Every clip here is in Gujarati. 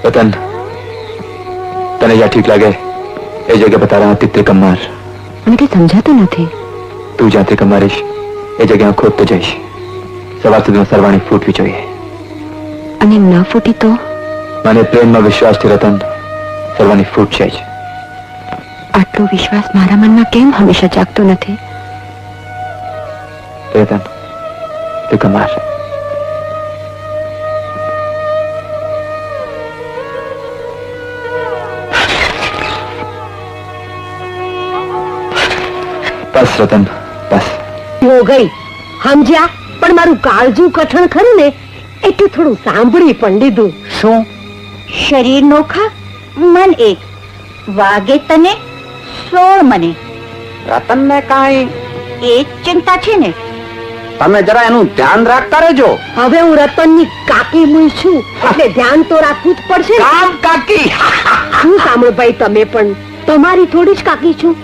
रतन तने या ठीक लगे ए जगह बता रहा हूं त्रिकम मार મને કઈ સમજાતું નથી તું જ્યાં ત્રિકમ મારીશ એ જગ્યા ખોદતો જઈશ સવાર સુધીમાં સરવાણી ફૂટવી જોઈએ અને ન ફૂટી તો મને પ્રેમમાં વિશ્વાસ છે રતન સરવાણી ફૂટશે જ આટલો વિશ્વાસ મારા મનમાં કેમ હંમેશા જાગતો નથી રતન ત્રિકમ માર बस रतन बस हो गई समझ्या पण मारू काळजू कठण खरू ने એટલું થોડું સાંભળી પણ લીધું શું શરીર નોખા મન એક વાગે તને 16 મને રતન ને કાઈ એ ચિંતા છે ને તમે જરા એનું ધ્યાન રાખતા રહેજો હવે હું રતનની કાકી મુઈ છું એટલે ધ્યાન તો રાખવું જ પડશે ને. કામ કાકી શું સાંભળ ભાઈ તમે પણ તમારી થોડી જ કાકી છું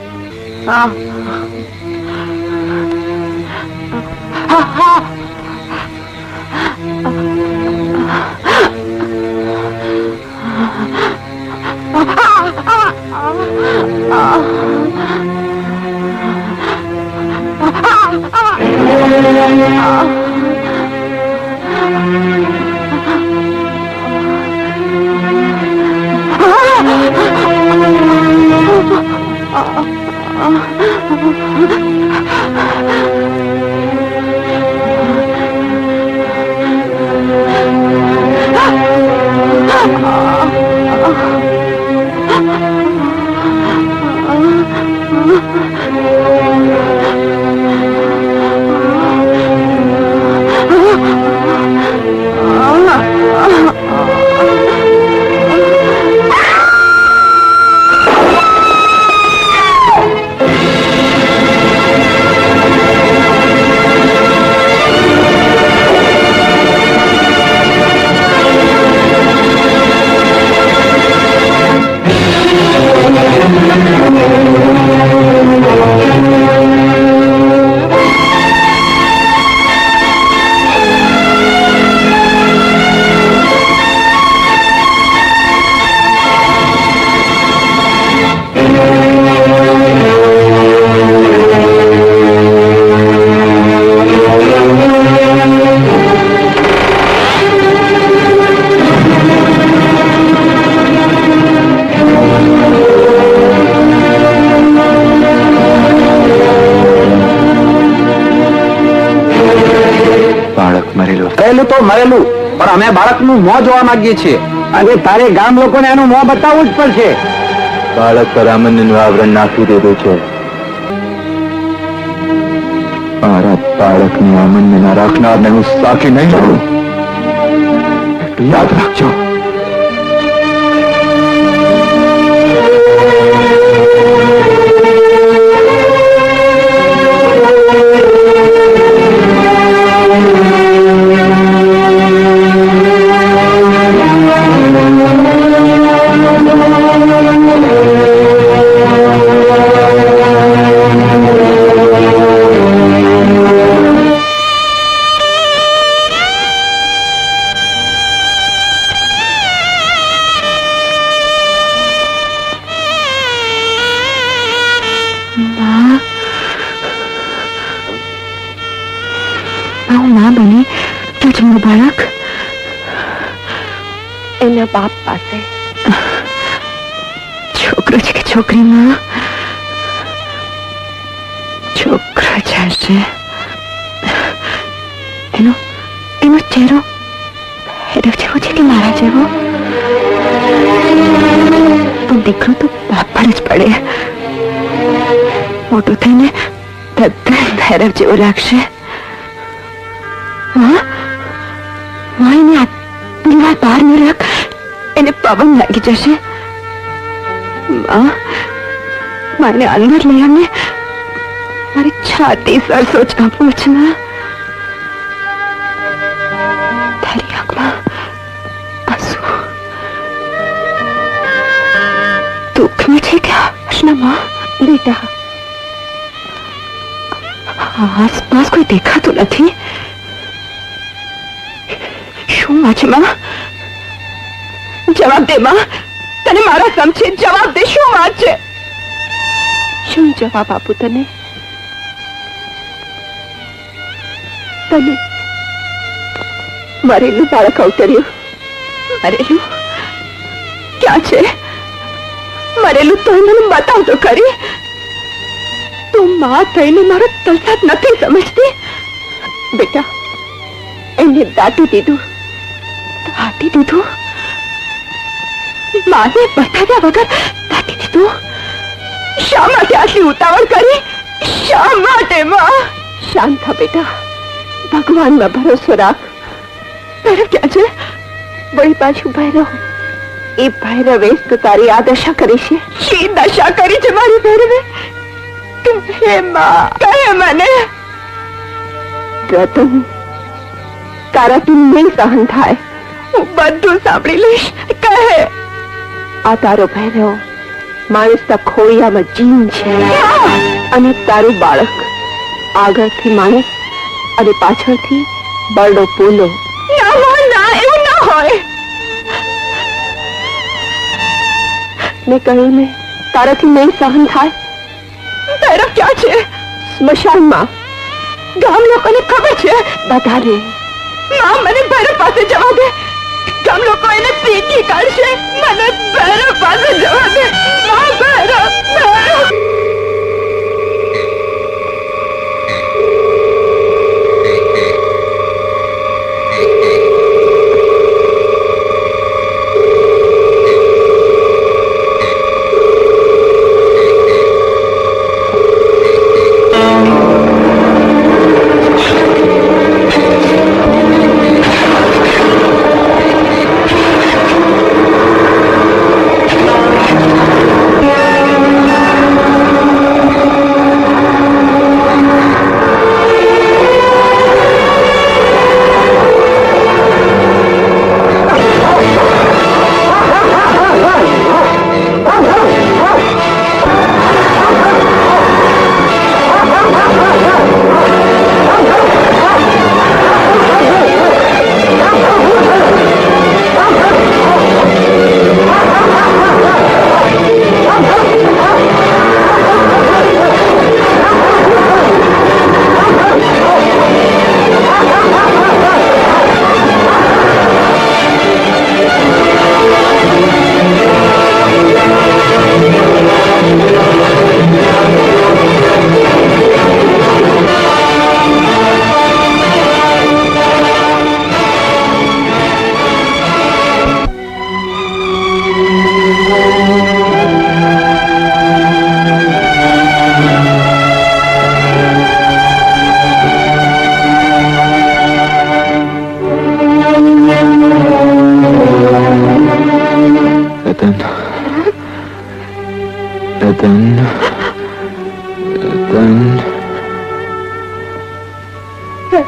તો મરેલું પણ અમે બાળકનું મોં જોવા માંગીએ છીએ અને તારે ગામ લોકોને એનું મોં બતાવવું જ પડશે બાળક પર આમંત્રણનું આવરણ નાખી દીધું છે મારા બાળકની આમંત્રણ રાખનારને હું સાખી નહીં લઉં એટલું યાદ રાખજો બાપ પાસે છોકરો છે કે છોકરી માં છોકરો છે એનો ચહેરો જેવો છે કે મારા જેવો તો દીકરો તો બાપ પર જ પડે મોટું થઈને ભૈરવ જેવો લાગશે એને દીવાલ બહાર ન રાખ એને પવન લાગી જશે મને અંદર લઈ આવીને મારી છાતી સરસો ચાંપવું છે ને તારી આંખમાં આંસુ દુઃખમાં છે કે હર્ષનામાં બેટા આસપાસ કોઈ દેખાતું નથી શું વાંચમાં જવાબ દે માં, તને મારા સમજે જવાબ દે. શું વાત છે? શું જવાબ આપું તને? તને મરેલું બાળક અવતર્યું. મરેલું ક્યાં છે? મરેલું તો મને બતાવ તો ખરી. તું માં થઈને મારો તલસાદ નથી સમજતી. બેટા, એને દાટી દીધું. દાટી દીધું? માને બતાવ્યા વગર દાટી દીધું? શા માટે આટલી ઉતાવળ કરી? શા માટે માં? શાંત થા બેટા, ભગવાનમાં ભરોસો રાખ. ભૈરવ ક્યાં છે? વળી પાછું ભૈરવ. એ ભૈરવે તો તારી આ દશા કરી છે. શી દશા કરી છે મારી ભૈરવે? કહે માં, કહે મને. રતન, તારાથી નહીં સહન થાય. હું બધું સાંભળી લઈશ. કહે. આ તારો ભૈરવ માણસના ખોળિયામાં જીન છે અને તારું બાળક આગળથી માણસ અને પાછળથી બરડો પોલો. ના, એવું ના હોય. મેં કહ્યું ને, તારાથી નહીં સહન થાય. ભૈરવ ક્યાં છે? સ્મશાનમાં. ગામ લોકોને ખબર છે? બધાને. ના, મને ભૈરવ પાસે જવા દે. ગામ લોકો એને પીટી કાઢશે. મને ભૈરવ પાસે જવા દે.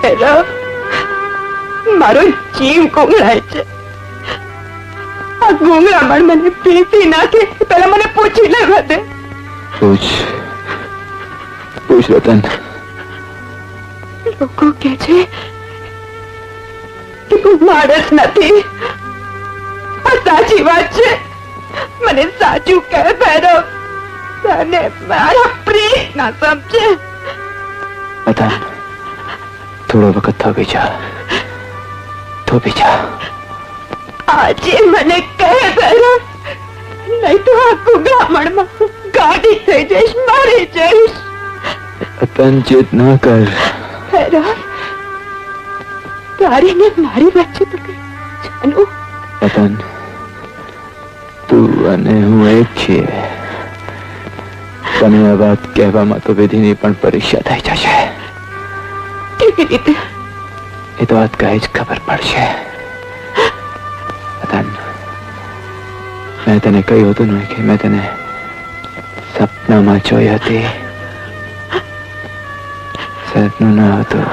ભૈરવ. મારો જીવ ગુંગળાય છે. આ ગુંગળામણ મને પીસી નાખે. પેલા મને પૂછી લેવા દે. પૂછ રતન. લોકો કે છે કે તું માણસ નથી. આ સાચી વાત છે? મને સાચું કહે ભૈરવ. તને મારા પ્રેમ ના સમજે. રતન, થોડો વખત તો બીજા. આજે મને કહે ભૈરવ, નહીં તો આ ગુંગળામણમાં ગાડી થઈ જઈશ, મરી જઈશ. રતન, ચેત ના કર. ભૈરવ, તારી ને મારી વચ્ચે તો કઈ જાનું. રતન, તું અને હું એક છીએ. તને આ વાત કહેવામાં તો વિધિની પણ પરીક્ષા થઈ જશે. કેવી રીતે? એ તો વાત કહે જ ખબર પડશે. રતન, મેં તને કહ્યું હતું ને કે મેં તને સપનામાં જોઈ હતી. સપનું ન હતું.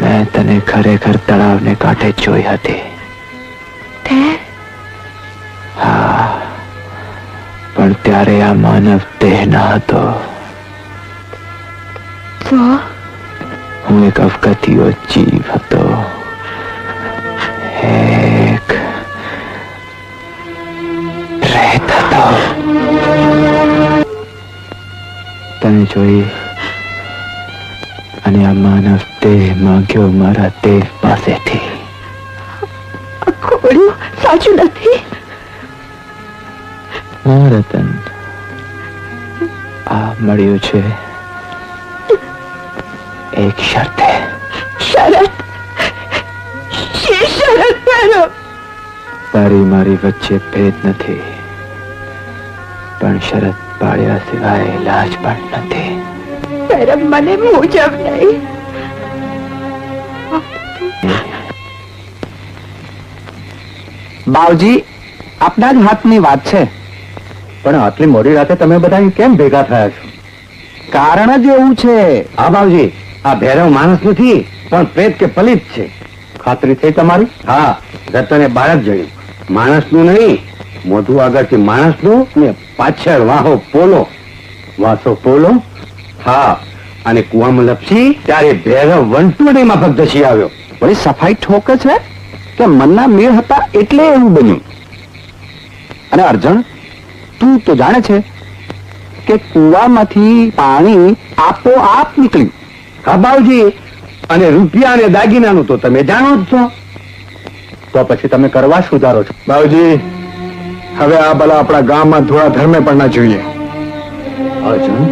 મેં તને ખરેખર તળાવને કાંઠે જોઈ હતી. હા, પણ ત્યારે આ માનવ દેહ ન હતો. હું એક અવગતિયો જીવ હતો. એક જોઈ અને આ માનવ દેહ માંગ્યો મારા દેવ પાસેથી. આ ખોડું સાચું નથી. હા રતન, આ મળ્યું છે એક શરતે. શરત? શી શરત કરો? તારી મારી વચ્ચે ભેદ નથી, પણ શરત પાડ્યા સિવાય લાજ પણ નથી. ધર્મ મને મુજબ નહીં. બાવજી, આપના જ હાથની વાત છે. પણ આટલી મોડી રાતે તમે બધા કેમ ભેગા થયા છો? કારણ જ એવું છે. હા બાવજી, આ ભૈરવ માણસ નથી, પણ પ્રેત કે પલિત છે. ખાતરી થઈ તમારી? હા, રતને બાળક જોયું. માણસનું નહીં, મોઢું આગળથી માણસનું ને પાછળ વાહો પોલો. વાસો પોલો? હા, અને કુવામાં લપસી ત્યારે ભૈરવ વંટોળી માફક ધસી આવ્યો. વળી સફાઈ ઠોકે છે કે મનના મેળ હતા એટલે એવું બન્યું. અને અર્જણ, તું તો જાણે છે કે કુવામાંથી પાણી આપોઆપ નીકળ્યું. હા બાવજી, અને રૂપિયા અને દાગીનાનું તો તમે જાણો જ છો. તો પછી તમે કરવા સુધારો છો? બાવજી, હવે આ ભલા આપણા ગામમાં થોડા ધર્મે પણ ના જોઈએ. અર્જણ,